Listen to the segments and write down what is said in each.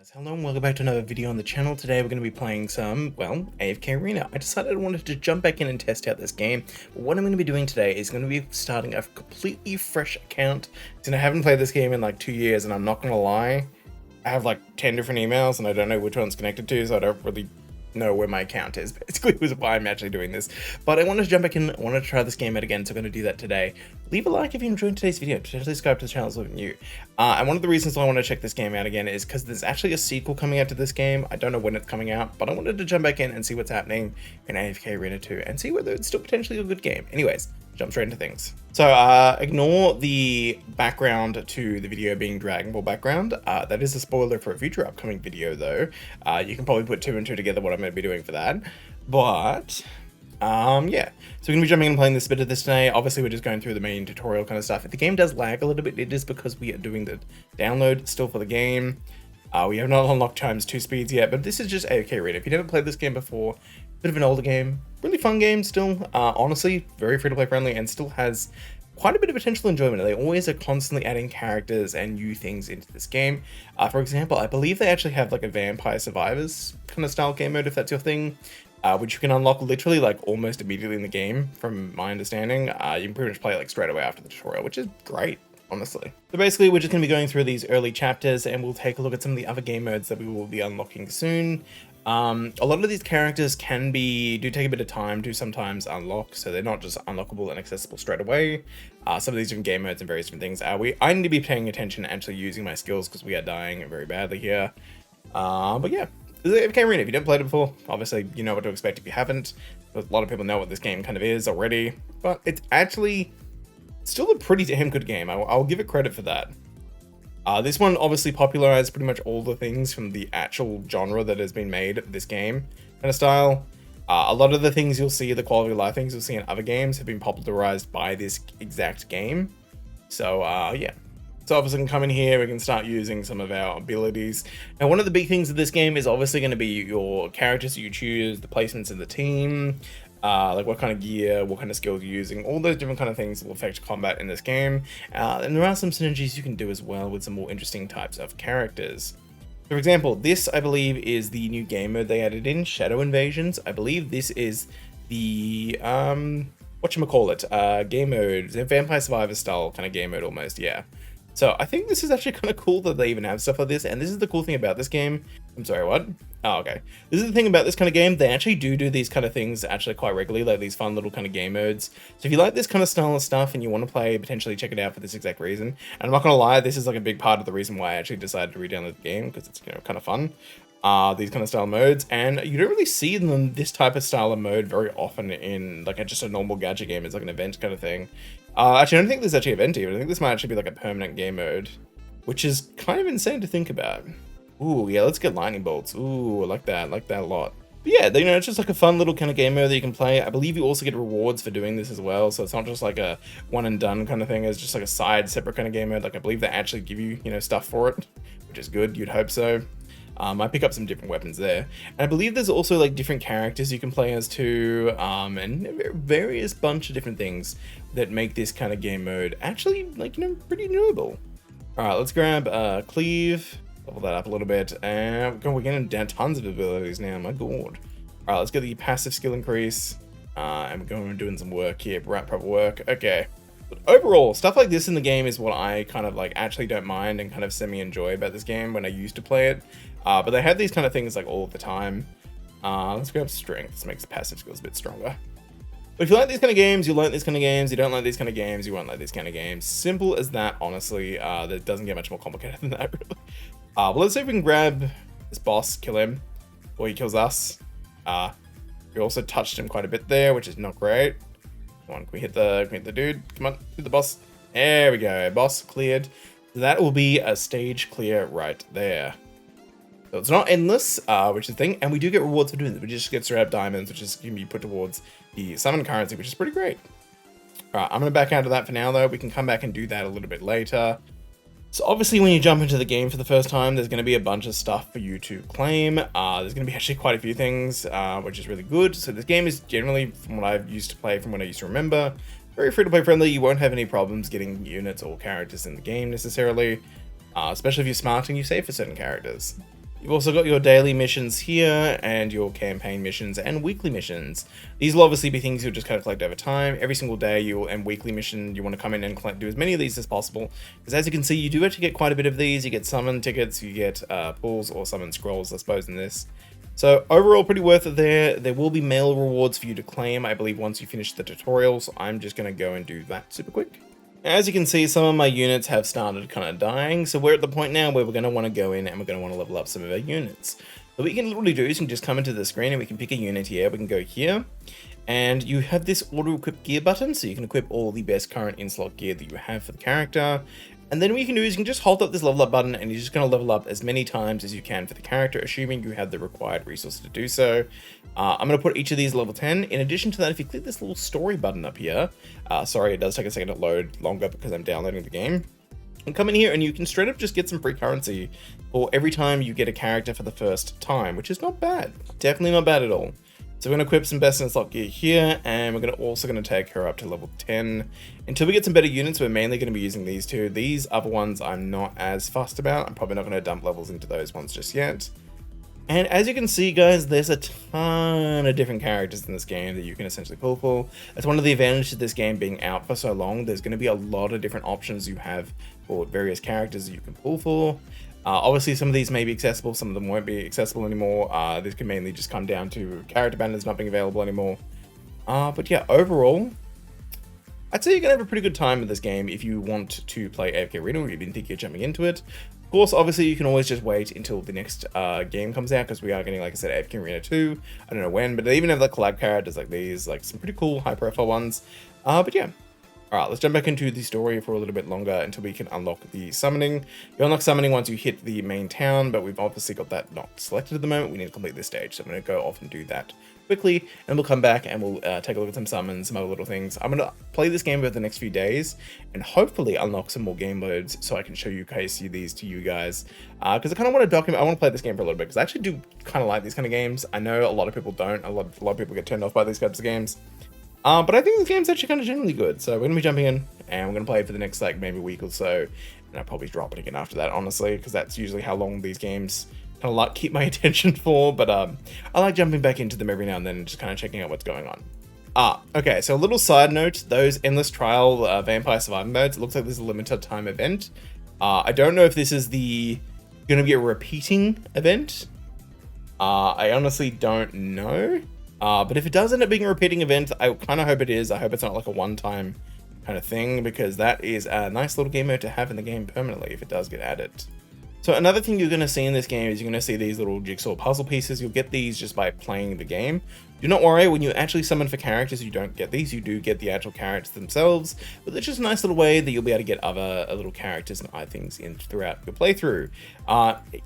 Guys, hello and welcome back to another video on the channel. Today we're going to be playing some, well, AFK Arena. I decided I wanted to jump back in and test out this game, but what I'm going to be doing today is going to be starting a completely fresh account, since I haven't played this game in like 2 years, and I'm not going to lie, I have like 10 different emails and I don't know which one's connected to, so I don't really know where my account is, basically, was why I'm actually doing this. But I wanted to jump back in, I wanted to try this game out again, so I'm going to do that today. Leave a like if you enjoyed today's video, potentially subscribe to the channel if you're new. And one of the reasons why I want to check this game out again is because there's actually a sequel coming out to this game. I don't know when it's coming out, but I wanted to jump back in and see what's happening in AFK Arena 2 and see whether it's still potentially a good game. Anyways, jump straight into things. So ignore the background to the video being Dragon Ball background. That is a spoiler for a future upcoming video though. You can probably put 2 and 2 together what I'm going to be doing for that. But yeah, so we're going to be jumping in and playing this bit of this today. Obviously we're just going through the main tutorial kind of stuff. If the game does lag a little bit, it is because we are doing the download still for the game. We have not unlocked ×2 speeds yet, but this is just AFK Arena. If you never played this game before, bit of an older game, really fun game still, honestly, very free-to-play friendly, and still has quite a bit of potential enjoyment. They always are constantly adding characters and new things into this game. For example, I believe they actually have like a Vampire Survivors kind of style game mode, if that's your thing, which you can unlock literally like almost immediately in the game, from my understanding. You can pretty much play like straight away after the tutorial, which is great, honestly. So basically, we're just going to be going through these early chapters and we'll take a look at some of the other game modes that we will be unlocking soon. A lot of these characters do take a bit of time to sometimes unlock, so they're not just unlockable and accessible straight away. Some of these different game modes and various different things. I need to be paying attention and actually using my skills because we are dying very badly here. But yeah, this is AFK Arena. If you haven't played it before, obviously you know what to expect. If you haven't, a lot of people know what this game kind of is already, but it's actually still a pretty damn good game. I'll give it credit for that. This one obviously popularized pretty much all the things from the actual genre that has been made this game kind of style. A lot of the things you'll see, the quality of life things you'll see in other games, have been popularized by this exact game. So yeah. So obviously we can come in here, we can start using some of our abilities. And one of the big things of this game is obviously going to be your characters that you choose, the placements in the team, like what kind of gear, what kind of skills you're using, all those different kind of things will affect combat in this game. And there are some synergies you can do as well with some more interesting types of characters. For example, this I believe is the new game mode they added in, Shadow Invasions. I believe this is the whatchamacallit, game mode, Vampire Survivor style kind of game mode almost, yeah. So I think this is actually kind of cool that they even have stuff like this, and this is the cool thing about this game. I'm sorry, what? Oh, okay. This is the thing about this kind of game. They actually do these kind of things actually quite regularly, like these fun little kind of game modes. So if you like this kind of style of stuff and you want to play, potentially check it out for this exact reason. And I'm not going to lie, this is like a big part of the reason why I actually decided to re-download the game, because it's, you know, kind of fun. These kind of style modes, and you don't really see this type of style of mode very often in like just a normal gacha game. It's like an event kind of thing. Actually, I don't think this is actually event even. I think this might actually be like a permanent game mode, which is kind of insane to think about. Ooh, yeah, let's get lightning bolts. Ooh, I like that a lot. But yeah, you know, it's just like a fun little kind of game mode that you can play. I believe you also get rewards for doing this as well, so it's not just like a one and done kind of thing. It's just like a side separate kind of game mode. Like I believe they actually give you, you know, stuff for it, which is good. You'd hope so. I pick up some different weapons there. And I believe there's also like different characters you can play as too, and various bunch of different things that make this kind of game mode actually, like, you know, pretty doable. Alright, let's grab Cleave, level that up a little bit, and we're getting down tons of abilities now, my god. Alright, let's get the passive skill increase, and we're going and doing some work here, proper work, okay. But overall, stuff like this in the game is what I kind of like actually don't mind and kind of semi-enjoy about this game when I used to play it. But they have these kind of things like all the time. Let's grab strength. This makes the passive skills a bit stronger. But if you like these kind of games, you like these kind of games. You don't like these kind of games, you won't like these kind of games. Simple as that, honestly. That doesn't get much more complicated than that, really. But let's see if we can grab this boss, kill him, or he kills us. We also touched him quite a bit there, which is not great. Come on, can we hit the dude? Come on, hit the boss. There we go, boss cleared. That will be a stage clear right there. So it's not endless, which is the thing, and we do get rewards for doing this. We just get straight up diamonds, which is can be put towards the summon currency, which is pretty great. Alright, I'm gonna back out of that for now though. We can come back and do that a little bit later. So obviously when you jump into the game for the first time, there's gonna be a bunch of stuff for you to claim. There's gonna be actually quite a few things, which is really good. So this game is generally, from what I've used to play, from what I used to remember, very free-to-play friendly. You won't have any problems getting units or characters in the game necessarily, especially if you're smart and you save for certain characters. You've also got your daily missions here and your campaign missions and weekly missions. These will obviously be things you'll just kind of collect over time. Every single day and weekly mission, you want to come in and do as many of these as possible. Because as you can see, you do actually get quite a bit of these. You get summon tickets, you get pulls or summon scrolls, I suppose, in this. So overall, pretty worth it there. There will be mail rewards for you to claim, I believe, once you finish the tutorial. So I'm just going to go and do that super quick. As you can see, some of my units have started kind of dying, so we're at the point now where we're going to want to go in and we're going to want to level up some of our units. So what you can literally do is you can just come into the screen and we can pick a unit here. We can go here, and you have this auto-equip gear button, so you can equip all the best current in-slot gear that you have for the character. And then what you can do is you can just hold up this level up button and you're just going to level up as many times as you can for the character, assuming you have the required resources to do so. I'm going to put each of these level 10. In addition to that, if you click this little story button up here, sorry, it does take a second to load longer because I'm downloading the game. And come in here and you can straight up just get some free currency for every time you get a character for the first time, which is not bad. Definitely not bad at all. So we're going to equip some best in slot gear here, and we're also going to take her up to level 10. Until we get some better units, we're mainly going to be using these two. These other ones I'm not as fussed about. I'm probably not going to dump levels into those ones just yet. And as you can see, guys, there's a ton of different characters in this game that you can essentially pull for. That's one of the advantages of this game being out for so long. There's going to be a lot of different options you have for various characters that you can pull for. Obviously, some of these may be accessible, some of them won't be accessible anymore. This can mainly just come down to character banners not being available anymore. But yeah, overall, I'd say you're going to have a pretty good time with this game if you want to play AFK Arena or you didn't think you're jumping into it. Of course, obviously, you can always just wait until the next game comes out, because we are getting, like I said, AFK Arena 2. I don't know when, but they even have the collab characters like these, like some pretty cool high-profile ones. But yeah. Alright, let's jump back into the story for a little bit longer until we can unlock the summoning. You unlock summoning once you hit the main town, but we've obviously got that not selected at the moment. We need to complete this stage, so I'm going to go off and do that quickly, and we'll come back and we'll take a look at some summons, some other little things. I'm going to play this game over the next few days and hopefully unlock some more game modes so I can show you these to you guys, because I kind of want to document. I want to play this game for a little bit because I actually do kind of like these kind of games. I know a lot of people don't. A lot of people get turned off by these types of games. But I think this game's actually kind of generally good. So we're going to be jumping in and we're going to play it for the next like maybe week or so. And I'll probably drop it again after that, honestly, because that's usually how long these games kind of like keep my attention for. But I like jumping back into them every now and then and just kind of checking out what's going on. Okay, so a little side note, those endless trial vampire survivor modes, it looks like this is a limited time event. I don't know if this is going to be a repeating event. I honestly don't know. But if it does end up being a repeating event, I kind of hope it is. I hope it's not like a one-time kind of thing, because that is a nice little game mode to have in the game permanently if it does get added. So another thing you're going to see in this game is you're going to see these little jigsaw puzzle pieces. You'll get these just by playing the game. Do not worry, when you actually summon for characters, you don't get these. You do get the actual characters themselves, but it's just a nice little way that you'll be able to get other little characters and other things in throughout your playthrough.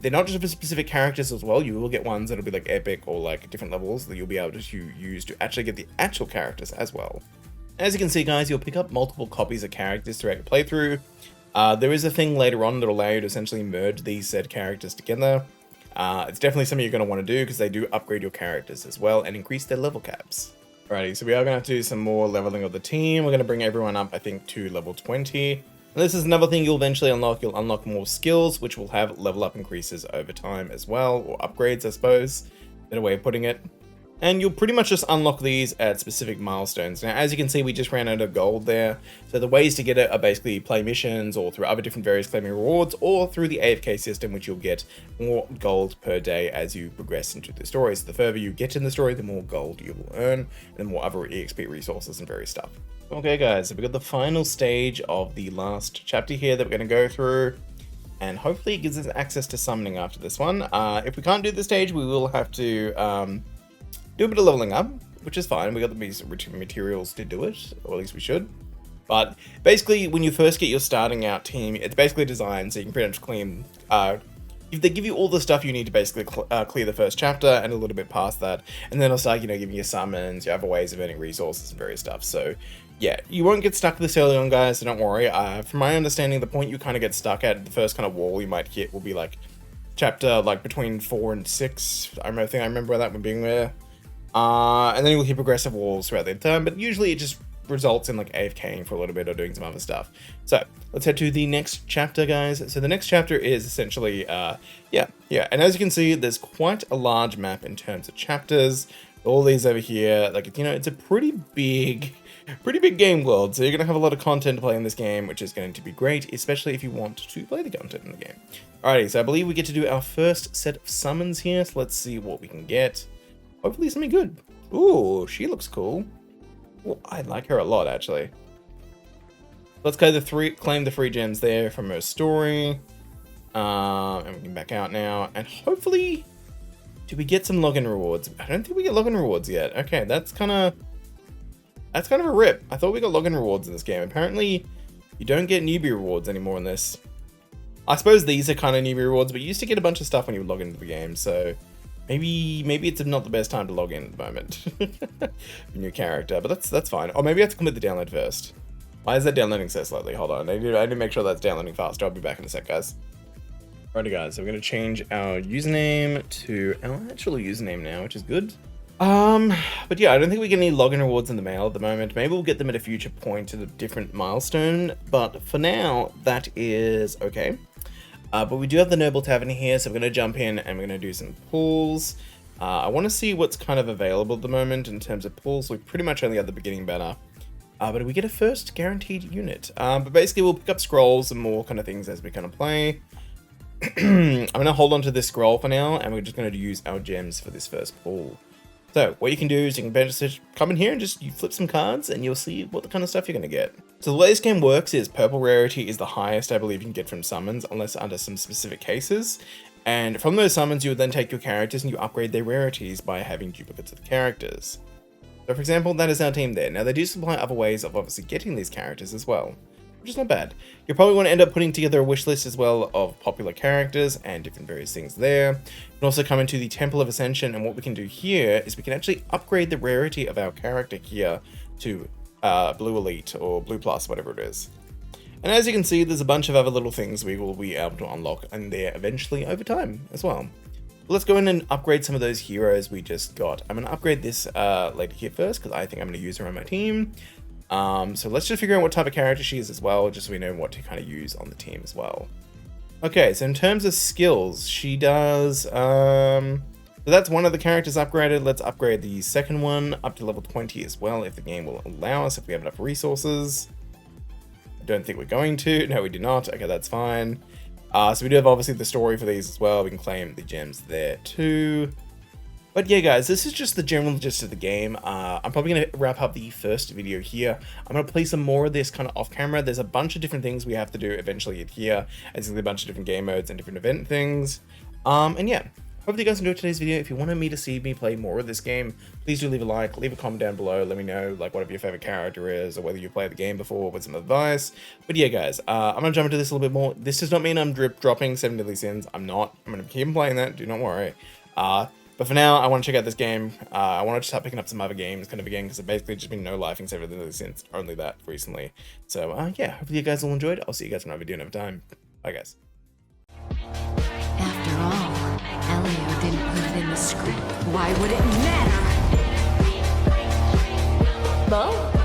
They're not just for specific characters as well. You will get ones that'll be like epic or like different levels that you'll be able to use to actually get the actual characters as well. As you can see, guys, you'll pick up multiple copies of characters throughout your playthrough. There is a thing later on that'll allow you to essentially merge these said characters together. It's definitely something you're going to want to do because they do upgrade your characters as well and increase their level caps. Alrighty, so we are going to have to do some more leveling of the team. We're going to bring everyone up, I think, to level 20. And this is another thing you'll eventually unlock. You'll unlock more skills, which will have level up increases over time as well, or upgrades, I suppose. Better way of putting it. And you'll pretty much just unlock these at specific milestones. Now, as you can see, we just ran out of gold there. So the ways to get it are basically play missions or through other different various claiming rewards, or through the AFK system, which you'll get more gold per day as you progress into the story. So the further you get in the story, the more gold you will earn, and the more other EXP resources and various stuff. Okay, guys, so we've got the final stage of the last chapter here that we're going to go through. And hopefully it gives us access to summoning after this one. If we can't do this stage, we will have to do a bit of leveling up, which is fine. We got the materials to do it, or at least we should. But basically, when you first get your starting out team, it's basically designed so you can pretty much clean. If they give you all the stuff you need to basically clear the first chapter and a little bit past that, and then it'll start, giving you summons, you have ways of earning resources and various stuff. So yeah, you won't get stuck this early on, guys. So don't worry. From my understanding, the point you kind of get stuck at, the first kind of wall you might hit will be like chapter like between 4 and 6. I remember that one being there. And then you'll hit progressive walls throughout the time, but usually it just results in like AFKing for a little bit or doing some other stuff. So let's head to the next chapter, guys. So the next chapter is essentially, yeah. And as you can see, there's quite a large map in terms of chapters. All these over here, like, you know, it's a pretty big game world. So you're going to have a lot of content to play in this game, which is going to be great, especially if you want to play the content in the game. Alrighty, so I believe we get to do our first set of summons here. So let's see what we can get. Hopefully something good. Ooh, she looks cool. Well, I like her a lot, actually. Let's go claim the 3 gems there from her story. And we can back out now. And hopefully, do we get some login rewards? I don't think we get login rewards yet. Okay, that's kind of a rip. I thought we got login rewards in this game. Apparently, you don't get newbie rewards anymore in this. I suppose these are kind of newbie rewards, but you used to get a bunch of stuff when you log into the game, so maybe it's not the best time to log in at the moment. New character, but that's fine. Or maybe I have to complete the download first. Why is that downloading so slowly? Hold on, I need to make sure that's downloading faster. I'll be back in a sec, guys. Alrighty, guys, so we're going to change our username to our actual username now, which is good. But yeah, I don't think we get any login rewards in the mail at the moment. Maybe we'll get them at a future point at a different milestone, but for now, that is okay. But we do have the Noble Tavern here, so we're going to jump in and we're going to do some pulls. I want to see what's kind of available at the moment in terms of pulls. We pretty much only have the beginning banner. But we get a first guaranteed unit. But basically we'll pick up scrolls and more kind of things as we kind of play. I'm going to hold on to this scroll for now, and we're just going to use our gems for this first pull. So what you can do is you can just come in here and you flip some cards and you'll see what the kind of stuff you're going to get. So the way this game works is purple rarity is the highest I believe you can get from summons, unless under some specific cases. And from those summons, you would then take your characters and you upgrade their rarities by having duplicates of the characters. So for example, that is our team there. Now they do supply other ways of obviously getting these characters as well, which is not bad. You'll probably want to end up putting together a wish list as well of popular characters and different various things there. You can also come into the Temple of Ascension, and what we can do here is we can actually upgrade the rarity of our character here to Blue Elite or Blue Plus, whatever it is. And as you can see, there's a bunch of other little things we will be able to unlock in there eventually over time as well. Let's go in and upgrade some of those heroes we just got. I'm going to upgrade this lady here first because I think I'm going to use her on my team. So let's just figure out what type of character she is as well, just so we know what to kind of use on the team as well. Okay, so in terms of skills, she does, so that's one of the characters upgraded. Let's upgrade the second one up to level 20 as well, if the game will allow us, if we have enough resources. I don't think we're going to. No, we do not. Okay, that's fine. So we do have obviously the story for these as well. We can claim the gems there too. But yeah, guys, this is just the general gist of the game. I'm probably going to wrap up the first video here. I'm going to play some more of this kind of off camera. There's a bunch of different things we have to do eventually here. There's a bunch of different game modes and different event things. And yeah, hope you guys enjoyed today's video. If you wanted me to see me play more of this game, please do leave a like, leave a comment down below. Let me know like whatever your favorite character is or whether you played the game before with some advice. But yeah, guys, I'm going to jump into this a little bit more. This does not mean I'm dropping 7 Deadly Sins. I'm not. I'm going to keep playing that. Do not worry. But for now, I want to check out this game. I want to start picking up some other games kind of again, because I've basically just been no lifing 7 Deadly Sins, only that recently. So yeah, hopefully you guys all enjoyed. I'll see you guys in another video another time. Bye, guys. After all, Elio didn't put it in the script. Why would it matter? Bon.